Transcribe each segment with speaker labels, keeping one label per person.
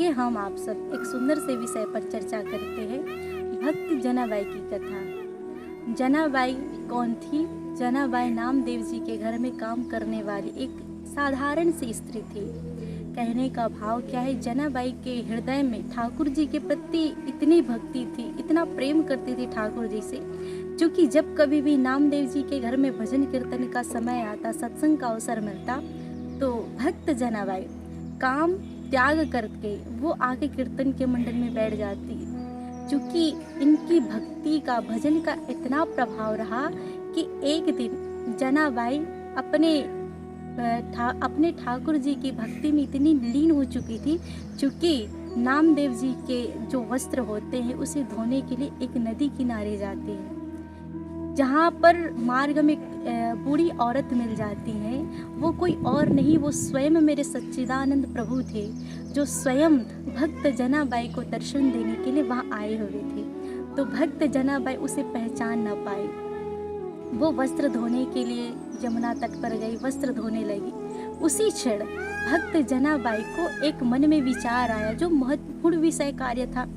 Speaker 1: आइए हम आप सब एक सुंदर से विषय पर चर्चा करते हैं, भक्त जनाबाई की कथा। जनाबाई कौन थी? जनाबाई नामदेव जी के घर में काम करने वाली एक साधारण सी स्त्री थी। कहने का भाव क्या है, जनाबाई के हृदय में ठाकुर जी के प्रति इतनी भक्ति थी, इतना प्रेम करती थी ठाकुर जी से, क्योंकि जब कभी भी नामदेव जी के घर में भजन कीर्तन का समय आता, सत्संग का अवसर मिलता, तो भक्त जनाबाई काम त्याग करके वो आके कीर्तन के मंडल में बैठ जाती। क्योंकि इनकी भक्ति का, भजन का इतना प्रभाव रहा कि एक दिन जनाबाई अपने ठाकुर जी की भक्ति में इतनी लीन हो चुकी थी, क्योंकि नामदेव जी के जो वस्त्र होते हैं उसे धोने के लिए एक नदी किनारे जाती है, जहाँ पर मार्ग में बूढ़ी औरत मिल जाती है। वो कोई और नहीं, वो स्वयं मेरे सच्चिदानंद प्रभु थे, जो स्वयं भक्त जनाबाई को दर्शन देने के लिए वहाँ आए हुए थे। तो भक्त जनाबाई उसे पहचान न पाई। वो वस्त्र धोने के लिए यमुना तट पर गई, वस्त्र धोने लगी। उसी क्षण भक्त जनाबाई को एक मन में विचार आया, जो महत्वपूर्ण विषय कार्य था।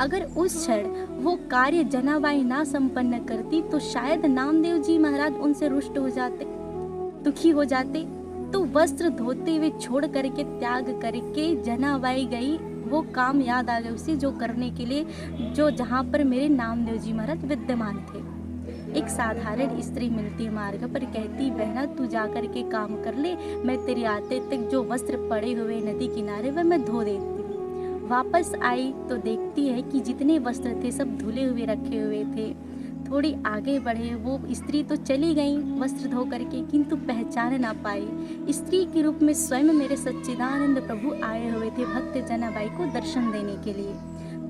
Speaker 1: अगर उस क्षण वो कार्य जनाबाई ना संपन्न करती तो शायद नामदेव जी महाराज उनसे रुष्ट हो जाते, दुखी हो जाते। तो वस्त्र धोते हुए छोड़ करके, त्याग करके जनाबाई गई। वो काम याद आ गया उसे, जो करने के लिए, जो जहाँ पर मेरे नामदेव जी महाराज विद्यमान थे। एक साधारण स्त्री मिलती मार्ग पर, कहती, बहना तू जा कर के काम कर ले, मैं तेरे आते तक जो वस्त्र पड़े हुए नदी किनारे वह मैं धो देती। वापस आई तो देखती है कि जितने वस्त्र थे सब धुले हुए रखे हुए थे। थोड़ी आगे बढ़े, वो स्त्री तो चली गई वस्त्र धो करके, किंतु पहचान ना पाई। स्त्री के रूप में स्वयं मेरे सच्चिदानंद प्रभु आए हुए थे भक्त जनाबाई को दर्शन देने के लिए।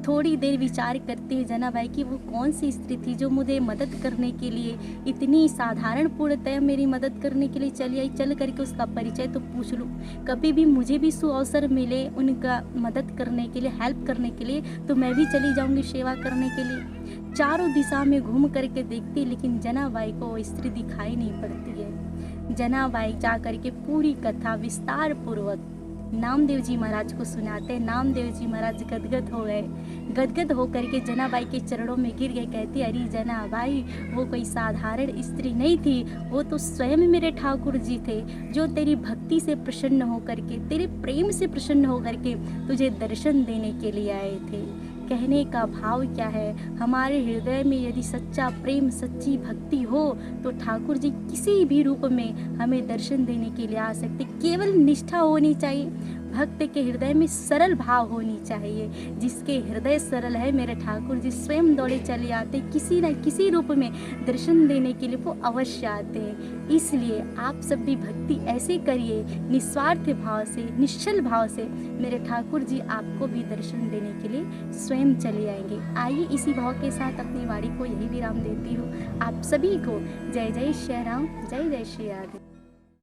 Speaker 1: थोड़ी देर विचार करते हैं जनाबाई की वो कौन सी स्त्री थी जो मुझे मदद करने के लिए, इतनी साधारण पूर्णतः मेरी मदद करने के लिए चली आई। चल करके उसका परिचय तो पूछ लूँ, कभी भी मुझे भी अवसर मिले उनका मदद करने के लिए, हेल्प करने के लिए, तो मैं भी चली जाऊंगी सेवा करने के लिए। चारों दिशा में घूम करके देखती, लेकिन जनाबाई को वो स्त्री दिखाई नहीं पड़ती है। जनाबाई जा करके पूरी कथा विस्तार पूर्वक नामदेव जी महाराज को सुनाते। नामदेव जी महाराज गदगद हो गए। गदगद होकर के जनाबाई के चरणों में गिर गए, कहती, अरे जनाबाई, वो कोई साधारण स्त्री नहीं थी, वो तो स्वयं मेरे ठाकुर जी थे, जो तेरी भक्ति से प्रसन्न होकर के, तेरे प्रेम से प्रसन्न होकर के तुझे दर्शन देने के लिए आए थे। कहने का भाव क्या है, हमारे हृदय में यदि सच्चा प्रेम, सच्ची भक्ति हो तो ठाकुर जी किसी भी रूप में हमें दर्शन देने के लिए आ सकते। केवल निष्ठा होनी चाहिए, भक्त के हृदय में सरल भाव होनी चाहिए। जिसके हृदय सरल है, मेरे ठाकुर जी स्वयं दौड़े चले आते, किसी न किसी रूप में दर्शन देने के लिए वो अवश्य आते हैं। इसलिए आप सब भी भक्ति ऐसे करिए, निस्वार्थ भाव से, निश्चल भाव से, मेरे ठाकुर जी आपको भी दर्शन देने के लिए स्वयं चले आएंगे। आइए इसी भाव के साथ अपनी वाणी को यही विराम देती हूँ। आप सभी को जय जय श्री राम, जय जय श्री राधे।